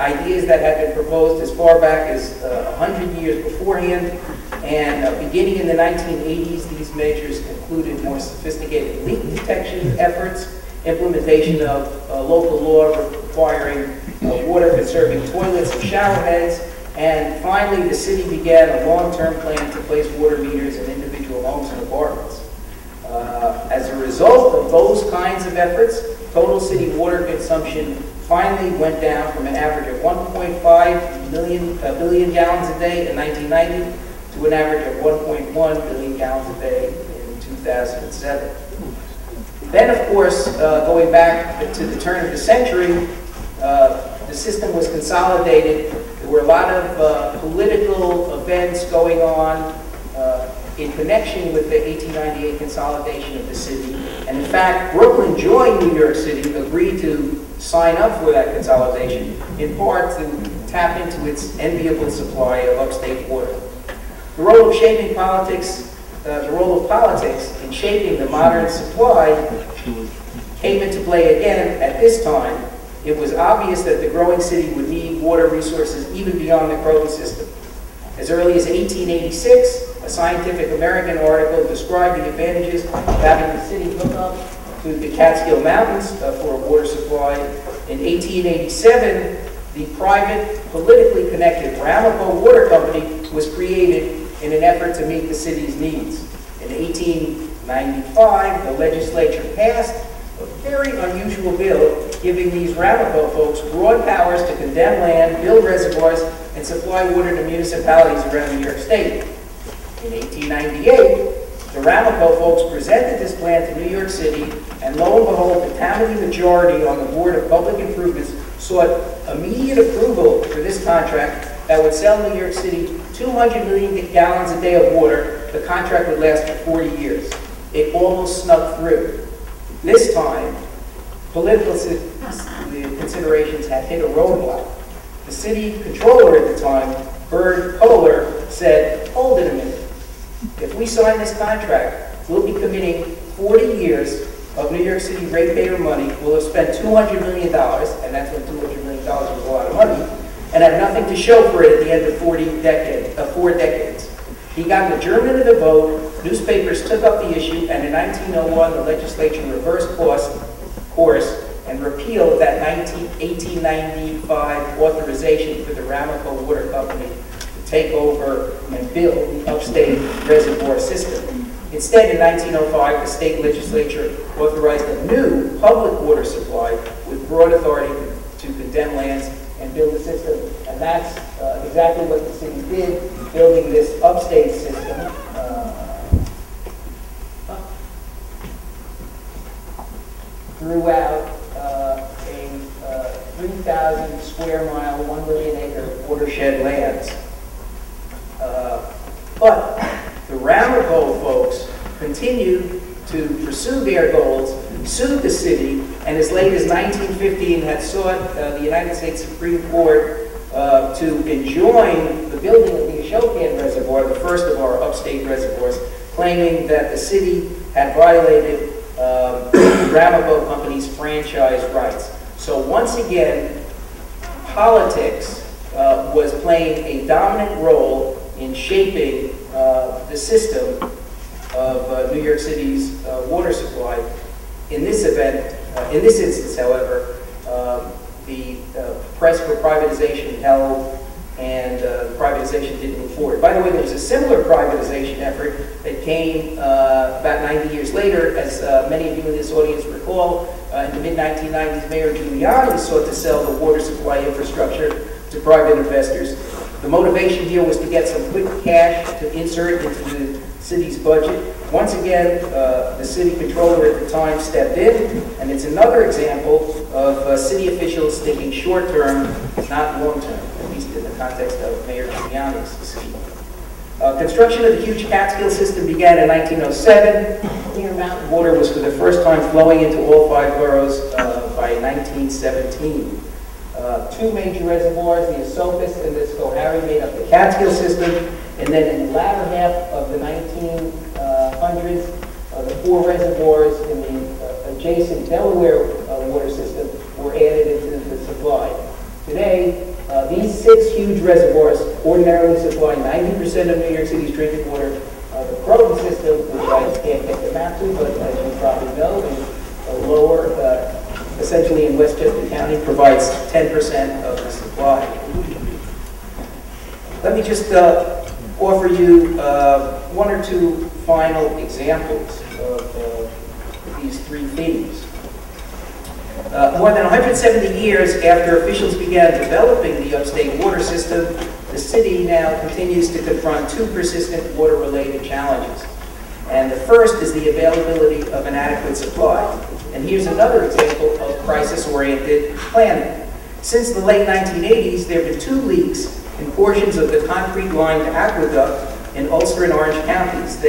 ideas that had been proposed as far back as 100 years beforehand. And beginning in the 1980s, these measures included more sophisticated leak detection efforts, implementation of local law requiring water-conserving toilets and shower heads, and finally the city began a long-term plan to place water meters in individual homes and apartments. As a result of those kinds of efforts, total city water consumption finally went down from an average of 1.5 billion gallons a day in 1990 to an average of 1.1 billion gallons a day in 2007. Then, of course, going back to the turn of the century, the system was consolidated. There were a lot of political events going on in connection with the 1898 consolidation of the city. And in fact, Brooklyn joined New York City, agreed to sign up for that consolidation, in part to tap into its enviable supply of upstate water. The role of politics in shaping the modern supply came into play again at this time. It was obvious that the growing city would need water resources even beyond the Croton system. As early as 1886, a Scientific American article described the advantages of having the city hook up to the Catskill Mountains for a water supply. In 1887, the private, politically connected Ramapo Water Company was created in an effort to meet the city's needs. In 1895, the legislature passed a very unusual bill giving these Ramapo folks broad powers to condemn land, build reservoirs, and supply water to municipalities around New York State. In 1898, the Ramapo folks presented this plan to New York City, and lo and behold, the Tammany majority on the Board of Public Improvements sought immediate approval for this contract that would sell New York City 200 million gallons a day of water. The contract would last for 40 years. It almost snuck through. This time, political considerations had hit a roadblock. The city controller at the time, Byrd Kohler, said, "Hold it a minute. If we sign this contract, we'll be committing 40 years of New York City ratepayer money. We'll have spent $200 million, and that's when $200 million was a lot of money, and have nothing to show for it at the end of 4 decades. He got an adjournment of the vote, newspapers took up the issue, and in 1901, the legislature reversed course and repealed that 1895 authorization for the Ramapo Water Company to take over and build the upstate reservoir system. Instead, in 1905, the state legislature authorized a new public water supply with broad authority to condemn lands and build a system. And that's exactly what the city did, building this upstate system. Throughout a 3,000 square mile, 1 million acre watershed lands. But the Ramapo folks continued to pursue their goals, sued the city, and as late as 1915 had sought the United States Supreme Court to enjoin the building of the Ashokan Reservoir, the first of our upstate reservoirs, claiming that the city had violated the Ramapo Company's franchise rights. So once again, politics was playing a dominant role in shaping the system of New York City's water supply. In this instance, however, the press for privatization held, and privatization didn't move forward. By the way, there was a similar privatization effort that came about 90 years later. As many of you in this audience recall, in the mid-1990s, Mayor Giuliani sought to sell the water supply infrastructure to private investors. The motivation here was to get some quick cash to insert into the city's budget. Once again, the city controller at the time stepped in, and it's another example of city officials thinking short-term, not long-term, at least in the context of Mayor Giuliani's scheme. Construction of the huge Catskill system began in 1907. Clear Mountain water was for the first time flowing into all 5 boroughs by 1917. 2 major reservoirs, the Esopus and the Schoharie, made up the Catskill system, and then in the latter half of the 1900s, the 4 reservoirs in the adjacent Delaware water system were added into the supply. Today, 6 huge reservoirs ordinarily supply 90% of New York City's drinking water. The Croton system, which I can't get the map to, but as you probably know, is lower, essentially in Westchester County, provides 10% of the supply. Let me just offer you one or two final examples of these three themes. More than 170 years after officials began developing the upstate water system, the city now continues to confront two persistent water-related challenges. And the first is the availability of an adequate supply. And here's another example of crisis-oriented planning. Since the late 1980s, there have been 2 leaks in portions of the concrete-lined aqueduct in Ulster and Orange counties.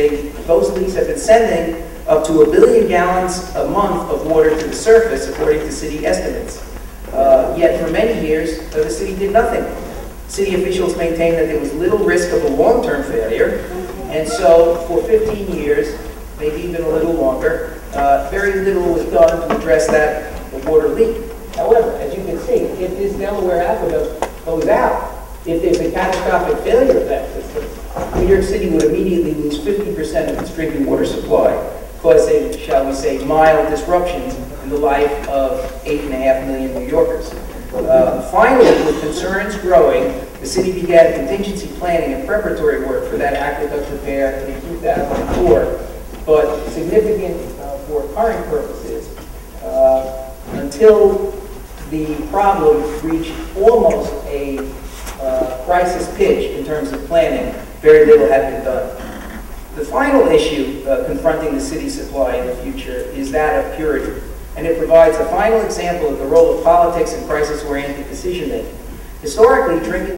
Those leaks have been sending up to 1 billion gallons a month of water to the surface, according to city estimates. Yet for many years, the city did nothing. City officials maintained that there was little risk of a long-term failure, and so for 15 years, maybe even a little longer, very little was done to address that water leak. However, as you can see, if this Delaware aqueduct goes out, if there's a catastrophic failure of that system, New York City would immediately lose 50% of its drinking water supply, causing, shall we say, mild disruptions in the life of 8.5 million New Yorkers. Finally, with concerns growing, the city began contingency planning and preparatory work for that aqueduct repair in 2004, but significant for current purposes, until the problem reached almost a crisis pitch in terms of planning, very little had been done. The final issue confronting the city's supply in the future is that of purity, and it provides a final example of the role of politics in crisis-oriented decision-making. Historically, drinking